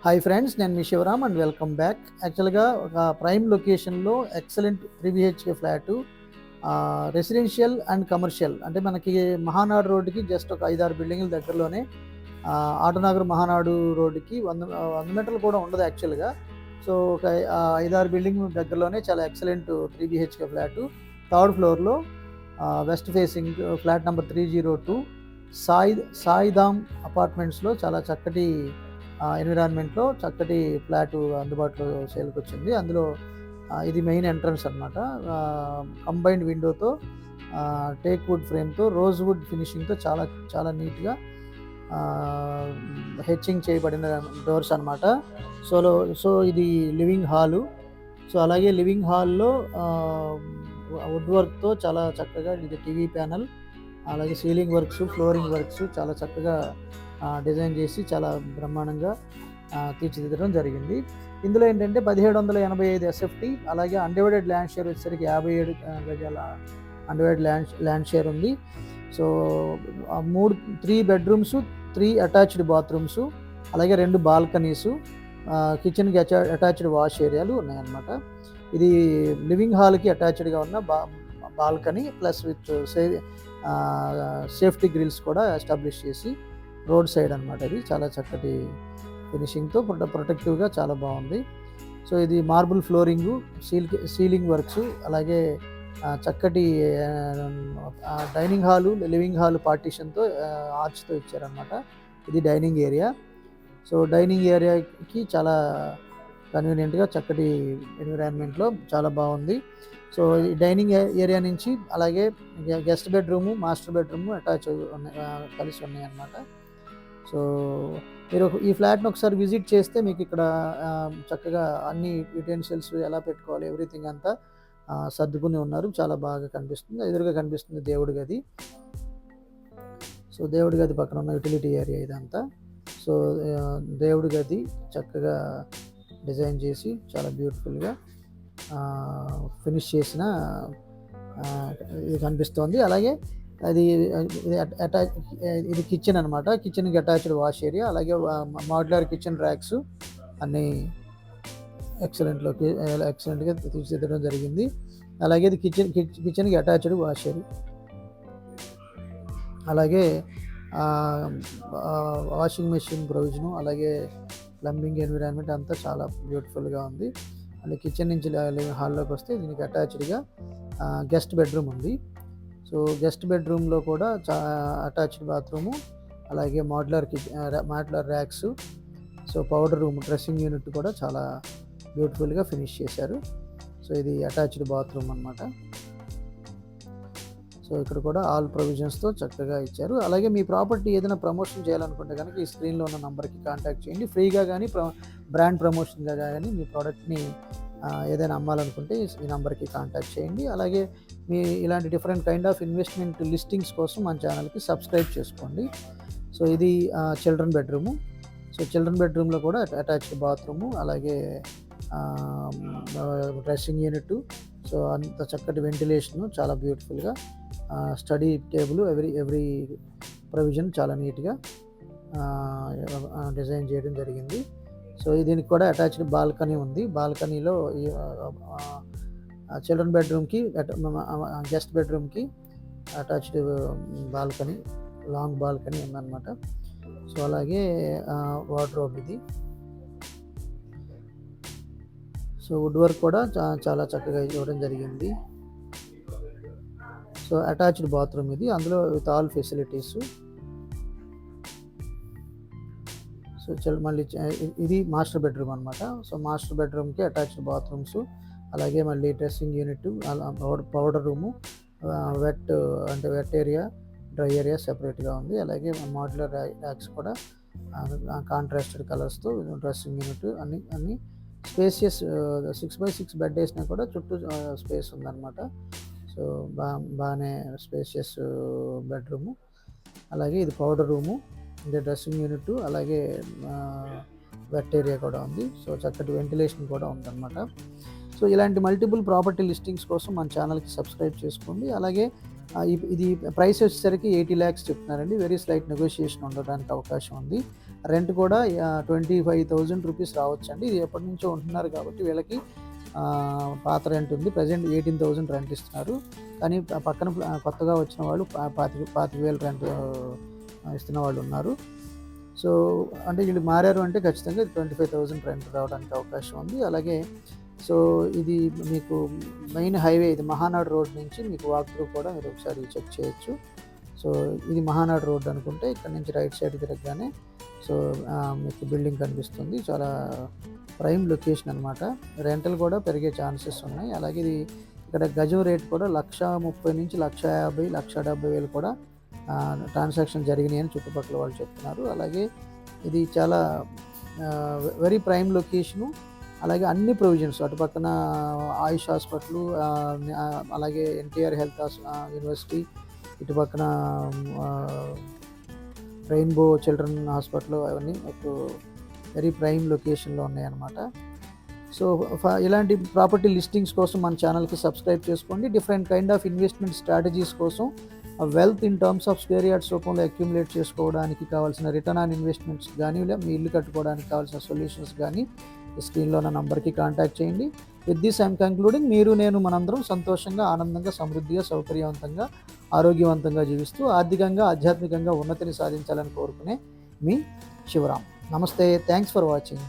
Hi friends, నేను మీ Shivaram and welcome back. యాక్చువల్గా ఒక ప్రైమ్ లొకేషన్లో excellent 3 BHK flat, residential and commercial. అంటే మనకి మహానాడు రోడ్డుకి జస్ట్ ఒక 5-6 బిల్డింగ్ల దగ్గరలోనే, ఆటోనగర్ మహానాడు రోడ్డుకి 100 మీటర్లు కూడా ఉండదు యాక్చువల్గా. సో ఒక 5-6 బిల్డింగ్ దగ్గరలోనే చాలా ఎక్సలెంట్ 3 BHK ఫ్లాటు, థర్డ్ ఫ్లోర్లో, వెస్ట్ ఫేసింగ్, ఫ్లాట్ నెంబర్ 302, సాయిధామ్ అపార్ట్మెంట్స్లో చాలా చక్కటి ఎన్విరాన్మెంట్లో చక్కటి ఫ్లాటు అందుబాటులో సేల్కి వచ్చింది. అందులో ఇది మెయిన్ ఎంట్రన్స్ అనమాట. కంబైన్డ్ విండోతో, టేక్ వుడ్ ఫ్రేమ్తో, రోజ్ వుడ్ ఫినిషింగ్తో చాలా చాలా నీట్గా హెచ్చింగ్ చేయబడిన డోర్స్ అనమాట. సో ఇది లివింగ్ హాలు. సో అలాగే లివింగ్ హాల్లో వుడ్ వర్క్తో చాలా చక్కగా ఇది టీవీ ప్యానల్, అలాగే సీలింగ్ వర్క్స్, ఫ్లోరింగ్ వర్క్స్ చాలా చక్కగా డిజైన్ చేసి చాలా బ్రహ్మాండంగా తీర్చిదిద్దడం జరిగింది. ఇందులో ఏంటంటే 1785 SFT, అలాగే అన్డివైడెడ్ ల్యాండ్ షేర్ వచ్చేసరికి 57 గజాల అన్డివైడెడ్ ల్యాండ్ షేర్ ఉంది. సో 3 బెడ్రూమ్స్, 3 అటాచ్డ్ బాత్రూమ్స్, అలాగే 2 బాల్కనీసు, కిచెన్కి అటాచ్డ్ వాష్ ఏరియాలు ఉన్నాయన్నమాట. ఇది లివింగ్ హాల్కి అటాచ్డ్గా ఉన్న balcony plus with safety grills కూడా ఎస్టాబ్లిష్ చేసి రోడ్ సైడ్ అనమాట. ఇది చాలా చక్కటి ఫినిషింగ్తో ప్రొటెక్టివ్గా చాలా బాగుంది. సో ఇది మార్బుల్ ఫ్లోరింగు, సీలింగ్ వర్క్స్, అలాగే చక్కటి డైనింగ్ హాలు, లివింగ్ హాల్ పార్టీషన్తో ఆర్చ్తో ఇచ్చారనమాట. ఇది డైనింగ్ ఏరియా. సో డైనింగ్ ఏరియాకి చాలా కన్వీనియంట్గా చక్కటి ఎన్విరాన్మెంట్లో చాలా బాగుంది. సో ఈ డైనింగ్ ఏరియా నుంచి అలాగే guest bedroom, master bedroom attach కలిసి ఉన్నాయి అన్నమాట. సో మీరు ఈ ఫ్లాట్ని ఒకసారి విజిట్ చేస్తే మీకు ఇక్కడ చక్కగా అన్ని యుటెన్సిల్స్ ఎలా పెట్టుకోవాలి, ఎవ్రీథింగ్ అంతా సర్దుకుని ఉన్నారు. చాలా బాగా కనిపిస్తుంది. ఎదురుగా కనిపిస్తుంది దేవుడి గది. సో దేవుడి గది పక్కన ఉన్న యూటిలిటీ ఏరియా ఇదంతా. సో దేవుడి గది చక్కగా డిజైన్ చేసి చాలా బ్యూటిఫుల్గా ఫినిష్ చేసిన ఇది కనిపిస్తోంది. అలాగే ఇది కిచెన్ అనమాట. కిచెన్కి అటాచ్డ్ వాష్ ఏరియా, అలాగే మాడ్యులర్ కిచెన్ ర్యాక్స్ అన్నీ ఎక్సలెంట్గా తీర్చిదిద్దడం జరిగింది. అలాగే ఇది కిచెన్కి అటాచ్డ్ వాష్ ఏరియా, అలాగే వాషింగ్ మెషిన్ ప్రొవిజను, అలాగే ప్లంబింగ్ ఎన్విరాన్మెంట్ అంతా చాలా బ్యూటిఫుల్గా ఉంది. అలాగే కిచెన్ నుంచి హాల్లోకి వస్తే దీనికి అటాచ్డ్గా గెస్ట్ బెడ్రూమ్ ఉంది. సో గెస్ట్ బెడ్రూమ్లో కూడా అటాచ్డ్ బాత్రూము, అలాగే modular racks, so powder room, dressing unit కూడా చాలా బ్యూటిఫుల్గా ఫినిష్ చేశారు. సో ఇది అటాచ్డ్ బాత్రూమ్ అనమాట. సో ఇక్కడ కూడా ఆల్ ప్రొవిజన్స్తో చక్కగా ఇచ్చారు. అలాగే మీ ప్రాపర్టీ ఏదైనా ప్రమోషన్ చేయాలనుకుంటే కనుక ఈ స్క్రీన్లో ఉన్న నెంబర్కి కాంటాక్ట్ చేయండి. ఫ్రీగా కానీ బ్రాండ్ ప్రమోషన్గా కానీ మీ ప్రోడక్ట్ని ఏదైనా అమ్మాలనుకుంటే ఈ నెంబర్కి కాంటాక్ట్ చేయండి. అలాగే మీ ఇలాంటి different kind of investment listings కోసం మన ఛానల్కి సబ్స్క్రైబ్ చేసుకోండి. సో ఇది చిల్డ్రన్ బెడ్రూము. సో చిల్డ్రన్ బెడ్రూమ్లో కూడా అటాచ్డ్ బాత్రూము, అలాగే డ్రెస్సింగ్ యూనిట్, సో అంత చక్కటి వెంటిలేషను, చాలా బ్యూటిఫుల్గా స్టడీ టేబుల్, ఎవ్రీ ప్రొవిజన్ చాలా నీట్గా డిజైన్ చేయడం జరిగింది. సో దీనికి కూడా అటాచ్డ్ బాల్కనీ ఉంది. బాల్కనీలో చిల్డ్రన్ బెడ్రూమ్కి, గెస్ట్ బెడ్రూమ్కి అటాచ్డ్ బాల్కనీ, లాంగ్ బాల్కనీ ఉందన్నమాట. సో అలాగే వార్డ్రోబ్ ఇది. సో వుడ్ వర్క్ కూడా చాలా చక్కగా ఇవ్వడం జరిగింది. సో అటాచ్డ్ బాత్రూమ్ ఇది, అందులో విత్ ఆల్ ఫెసిలిటీస్. సో మళ్ళీ ఇది మాస్టర్ బెడ్రూమ్ అనమాట. సో మాస్టర్ బెడ్రూమ్కి అటాచ్డ్ బాత్రూమ్స్, అలాగే మళ్ళీ dressing unit, powder room, wet area, dry area సెపరేట్గా ఉంది. అలాగే మాడ్యులర్ ర్యాక్స్ కూడా కాంట్రాస్టెడ్ కలర్స్తో, డ్రెస్సింగ్ యూనిట్, అన్ని స్పేసియస్ 6x6 బెడ్ వేసినా కూడా చుట్టూ స్పేస్ ఉందన్నమాట. సో బాగానే స్పేషియస్ బెడ్రూము. అలాగే ఇది పౌడర్ రూము, ఇది డ్రెస్సింగ్ యూనిట్, అలాగే వెట్ ఏరియా కూడా ఉంది. సో చక్కటి వెంటిలేషన్ కూడా ఉందన్నమాట. సో ఇలాంటి మల్టిపుల్ ప్రాపర్టీ లిస్టింగ్స్ కోసం మన ఛానల్కి సబ్స్క్రైబ్ చేసుకోండి. అలాగే ఇది ప్రైస్ వచ్చేసరికి 80 lakhs చెప్తున్నారండి. వెరీ స్లైట్ నెగోషియేషన్ ఉండడానికి అవకాశం ఉంది. రెంట్ కూడా 25,000 రూపీస్ రావచ్చండి. ఇది ఎప్పటి నుంచో ఉంటున్నారు కాబట్టి వీళ్ళకి పాత రెంట్ ఉంది. ప్రెజెంట్ 18,000 రెంట్ ఇస్తున్నారు. కానీ పక్కన కొత్తగా వచ్చిన వాళ్ళు 25,000 రెంట్ ఇస్తున్న వాళ్ళు ఉన్నారు. సో అంటే వీళ్ళు మారారు అంటే ఖచ్చితంగా 25,000 రెంట్ రావడానికి అవకాశం ఉంది. అలాగే సో ఇది మీకు మెయిన్ హైవే, ఇది మహానాడు రోడ్ నుంచి మీకు వాక్ త్రూ కూడా మీరు ఒకసారి చెక్ చేయొచ్చు. సో ఇది మహానాడు రోడ్ అనుకుంటే ఇక్కడ నుంచి రైట్ సైడ్ తిరగగానే సో మీకు బిల్డింగ్ కనిపిస్తుంది. చాలా ప్రైమ్ లొకేషన్ అనమాట. రెంటల్ కూడా పెరిగే ఛాన్సెస్ ఉన్నాయి. అలాగే ఇది ఇక్కడ గజం రేట్ కూడా 1,30,000 నుంచి 1,50,000, 1,70,000 కూడా ట్రాన్సాక్షన్ జరిగినాయి అని చుట్టుపక్కల వాళ్ళు చెప్తున్నారు. అలాగే ఇది చాలా వెరీ ప్రైమ్ లొకేషను. అలాగే అన్ని ప్రొవిజన్స్ అటు పక్కన ఆయుష్ హాస్పిటల్, అలాగే ఎన్టీఆర్ హెల్త్ యూనివర్సిటీ, ఇటు పక్కన రెయిన్బో చిల్డ్రన్ హాస్పిటల్, అవన్నీ మీకు వెరీ ప్రైమ్ లొకేషన్లో ఉన్నాయన్నమాట. సో ఇలాంటి ప్రాపర్టీ లిస్టింగ్స్ కోసం మన ఛానల్కి సబ్స్క్రైబ్ చేసుకోండి. Different kind of investment strategies కోసం wealth in terms of square yards రూపంలో అక్యుములేట్ చేసుకోవడానికి కావాల్సిన రిటర్న్ ఆన్ ఇన్వెస్ట్మెంట్స్ కానీ, మీ ఇల్లు కట్టుకోవడానికి కావాల్సిన సొల్యూషన్స్ కానీ స్క్రీన్లో ఉన్న నంబర్కి కాంటాక్ట్ చేయండి. With this I'm concluding. మీరు నేను మనందరం సంతోషంగా, ఆనందంగా, సమృద్ధిగా, సౌకర్యవంతంగా, ఆరోగ్యవంతంగా జీవిస్తూ ఆర్థికంగా, ఆధ్యాత్మికంగా ఉన్నతిని సాధించాలని కోరుకునే మీ శివరాం. నమస్తే. Thanks for watching.